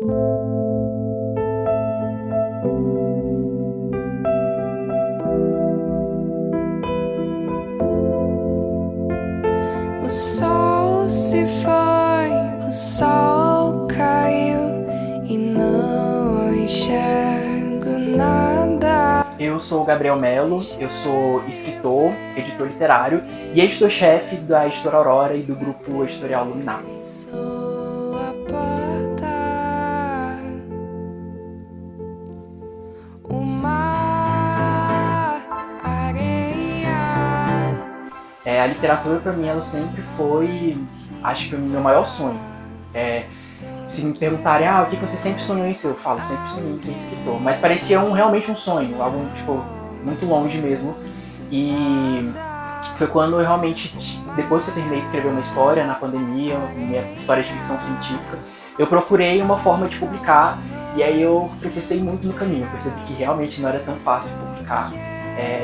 O sol se foi, o sol caiu e não enxergo nada. Eu sou o Gabriel Mello, eu sou escritor, editor literário e editor-chefe da Editora Aurora e do grupo editorial Luminar. Sou a porta, o mar, areia. A literatura para mim ela sempre foi, acho que o meu maior sonho. Se me perguntarem, o que você sempre sonhou em ser? Eu falo, sempre sonhei em ser escritor. Mas parecia realmente um sonho, algo tipo, muito longe mesmo. E foi quando eu realmente, depois que eu terminei de escrever uma história na pandemia, minha história de ficção científica, eu procurei uma forma de publicar e aí eu tropecei muito no caminho. Eu percebi que realmente não era tão fácil publicar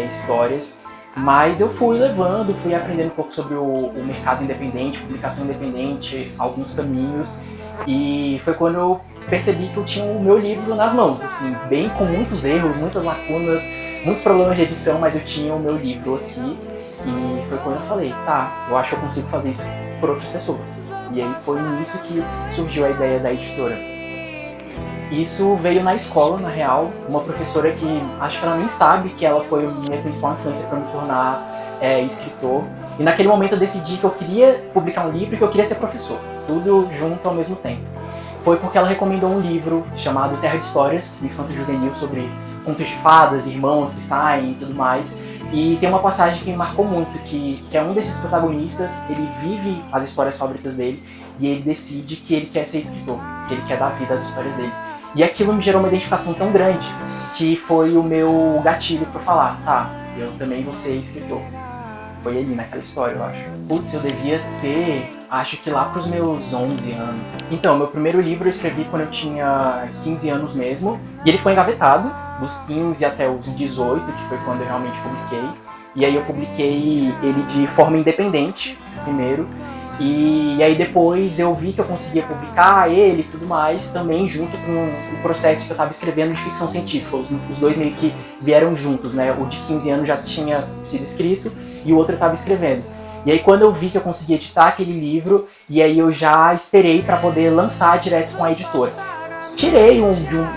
histórias. Mas eu fui levando, fui aprendendo um pouco sobre o mercado independente, publicação independente, alguns caminhos. E foi quando eu percebi que eu tinha o meu livro nas mãos, assim, bem com muitos erros, muitas lacunas, muitos problemas de edição, mas eu tinha o meu livro aqui. E foi quando eu falei, eu acho que eu consigo fazer isso por outras pessoas. E aí foi nisso que surgiu a ideia da editora. Isso veio na escola, na real, uma professora que acho que ela nem sabe que ela foi a minha principal influência para me tornar escritor. E naquele momento eu decidi que eu queria publicar um livro e que eu queria ser professor, tudo junto ao mesmo tempo. Foi porque ela recomendou um livro chamado Terra de Histórias, infanto-juvenil, sobre contos de fadas, irmãos que saem e tudo mais. E tem uma passagem que me marcou muito, que é um desses protagonistas, ele vive as histórias favoritas dele e ele decide que ele quer ser escritor, que ele quer dar vida às histórias dele. E aquilo me gerou uma identificação tão grande que foi o meu gatilho para falar, eu também vou ser escritor. Foi ali naquela história, eu acho. Putz, eu devia ter, acho que lá pros meus 11 anos. Então, meu primeiro livro eu escrevi quando eu tinha 15 anos mesmo, e ele foi engavetado, dos 15 até os 18, que foi quando eu realmente publiquei. E aí eu publiquei ele de forma independente, primeiro, e aí depois eu vi que eu conseguia publicar ele e tudo mais, também junto com o processo que eu estava escrevendo de ficção científica. Os dois meio que vieram juntos, né? O de 15 anos já tinha sido escrito e o outro eu estava escrevendo. E aí quando eu vi que eu conseguia editar aquele livro, e aí eu já esperei para poder lançar direto com a editora. Tirei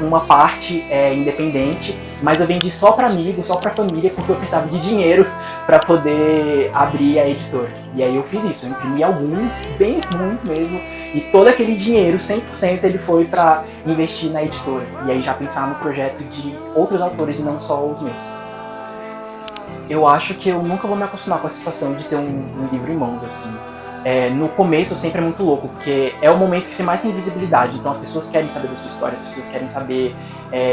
uma parte independente, mas eu vendi só para amigos, só para família, porque eu precisava de dinheiro para poder abrir a editora. E aí eu fiz isso, eu imprimi alguns, bem ruins mesmo, e todo aquele dinheiro, 100%, ele foi para investir na editora. E aí já pensar no projeto de outros autores e não só os meus. Eu acho que eu nunca vou me acostumar com a sensação de ter um livro em mãos, assim. No começo sempre é muito louco, porque é o momento que você mais tem visibilidade, então as pessoas querem saber da sua história, as pessoas querem saber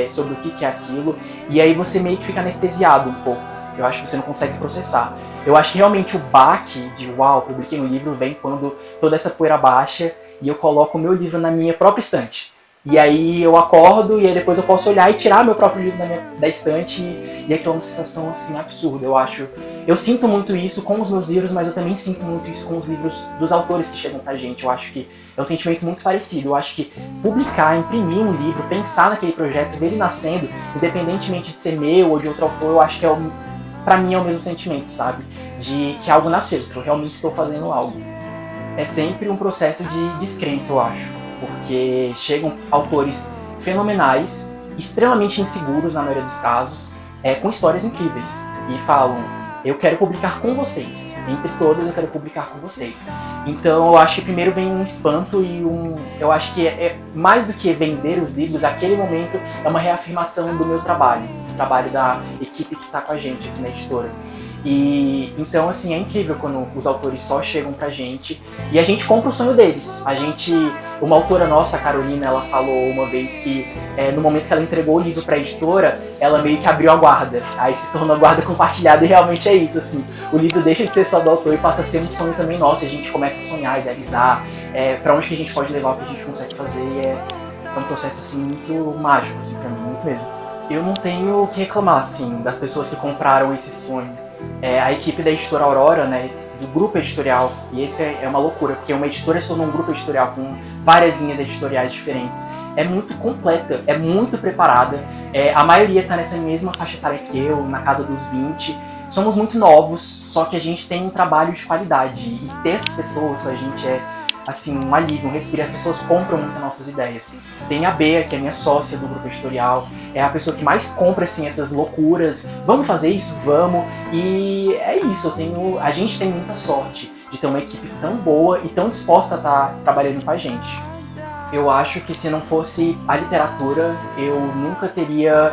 sobre o que é aquilo, e aí você meio que fica anestesiado um pouco. Eu acho que você não consegue processar. Eu acho que realmente o baque de publiquei um livro vem quando toda essa poeira baixa e eu coloco o meu livro na minha própria estante. E aí eu acordo e aí depois eu posso olhar e tirar meu próprio livro da estante e aquilo é uma sensação assim absurda, eu acho. Eu sinto muito isso com os meus livros, mas eu também sinto muito isso com os livros dos autores que chegam pra gente. Eu acho que é um sentimento muito parecido. Eu acho que publicar, imprimir um livro, pensar naquele projeto, ver ele nascendo, independentemente de ser meu ou de outro autor, eu acho que pra mim é o mesmo sentimento, sabe? De que algo nasceu, que eu realmente estou fazendo algo. É sempre um processo de descrença, eu acho. Porque chegam autores fenomenais, extremamente inseguros na maioria dos casos, com histórias incríveis. E falam, eu quero publicar com vocês. Entre todas, eu quero publicar com vocês. Então, eu acho que primeiro vem um espanto e eu acho que mais do que vender os livros, aquele momento é uma reafirmação do meu trabalho. Do trabalho da equipe que está com a gente aqui na editora. E então, assim, é incrível quando os autores só chegam pra gente e a gente compra o sonho deles. Uma autora nossa, a Carolina, ela falou uma vez que no momento que ela entregou o livro pra editora, ela meio que abriu a guarda. Aí se tornou a guarda compartilhada e realmente é isso, assim. O livro deixa de ser só do autor e passa a ser um sonho também nosso. E a gente começa a sonhar, idealizar, pra onde que a gente pode levar, o que a gente consegue fazer. E é um processo, assim, muito mágico, assim, pra mim, muito mesmo. Eu não tenho o que reclamar, assim, das pessoas que compraram esse sonho. A equipe da editora Aurora, né, do grupo editorial, e esse é uma loucura, porque uma editora se tornou um grupo editorial com várias linhas editoriais diferentes. é muito completa, é muito preparada. A maioria está nessa mesma faixa etária que eu, na casa dos 20. Somos muito novos, só que a gente tem um trabalho de qualidade. E ter essas pessoas com a gente é, assim, um alívio, um respiro. As pessoas compram muito nossas ideias. Tem a Bea, que é minha sócia do grupo editorial, é a pessoa que mais compra, assim, essas loucuras. Vamos fazer isso? Vamos. E é isso, a gente tem muita sorte de ter uma equipe tão boa e tão disposta a estar trabalhando com a gente. Eu acho que se não fosse a literatura, eu nunca teria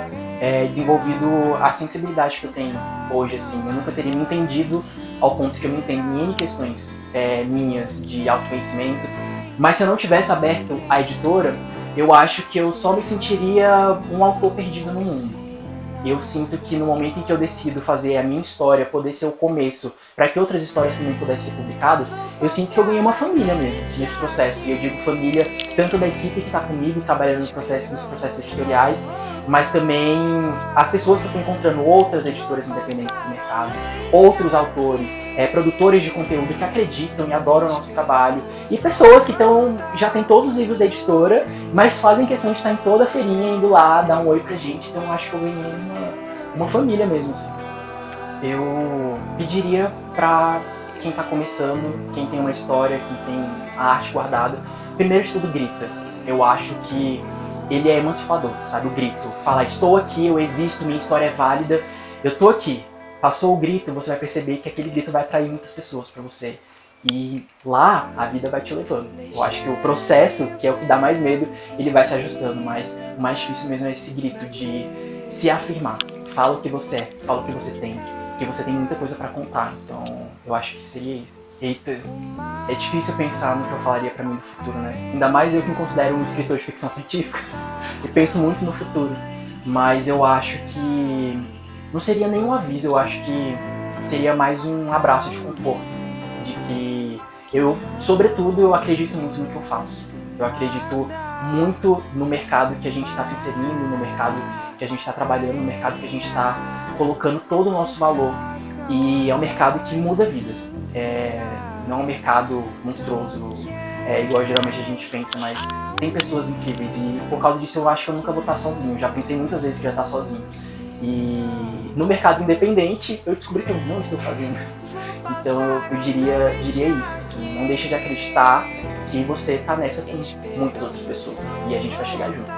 desenvolvido a sensibilidade que eu tenho hoje, assim. Eu nunca teria me entendido ao ponto que eu me entendo em N questões minhas de autoconhecimento. Mas se eu não tivesse aberto a editora, eu acho que eu só me sentiria um autor perdido no mundo. Eu sinto que no momento em que eu decido fazer a minha história poder ser o começo para que outras histórias também pudessem ser publicadas, eu sinto que eu ganhei uma família mesmo nesse processo. E eu digo família tanto da equipe que está comigo, trabalhando nos processos editoriais, mas também as pessoas que eu estou encontrando, outras editoras independentes do mercado, outros autores, produtores de conteúdo que acreditam e adoram o nosso trabalho, e pessoas que já têm todos os livros da editora, mas fazem questão de estar em toda a feirinha, indo lá, dar um oi pra gente. Então eu acho que eu ganhei uma família mesmo, assim. Eu pediria pra quem tá começando, quem tem uma história, quem tem a arte guardada, primeiro de tudo grita. Eu acho que ele é emancipador, sabe? O grito. Falar, estou aqui, eu existo, minha história é válida, eu tô aqui. Passou o grito, você vai perceber que aquele grito vai atrair muitas pessoas pra você. E lá, a vida vai te levando. Eu acho que o processo, que é o que dá mais medo, ele vai se ajustando, mas o mais difícil mesmo é esse grito de se afirmar. Fala o que você é, fala o que você tem, porque você tem muita coisa pra contar. Então, eu acho que seria isso. Eita, é difícil pensar no que eu falaria pra mim do futuro, né? Ainda mais eu que me considero um escritor de ficção científica. Eu penso muito no futuro, mas eu acho que não seria nenhum aviso, eu acho que seria mais um abraço de conforto, de que eu, sobretudo, eu acredito muito no que eu faço. Eu acredito muito no mercado que a gente está se inserindo, no mercado que a gente está trabalhando, no mercado que a gente está colocando todo o nosso valor. E é um mercado que muda a vida. Não é um mercado monstruoso, igual geralmente a gente pensa, mas tem pessoas incríveis. E por causa disso eu acho que eu nunca vou estar sozinho. Já pensei muitas vezes que eu ia estar sozinho. E no mercado independente eu descobri que eu não estou sozinho. Então eu diria isso, assim, não deixe de acreditar que você está nessa com muitas outras pessoas. E a gente vai chegar junto.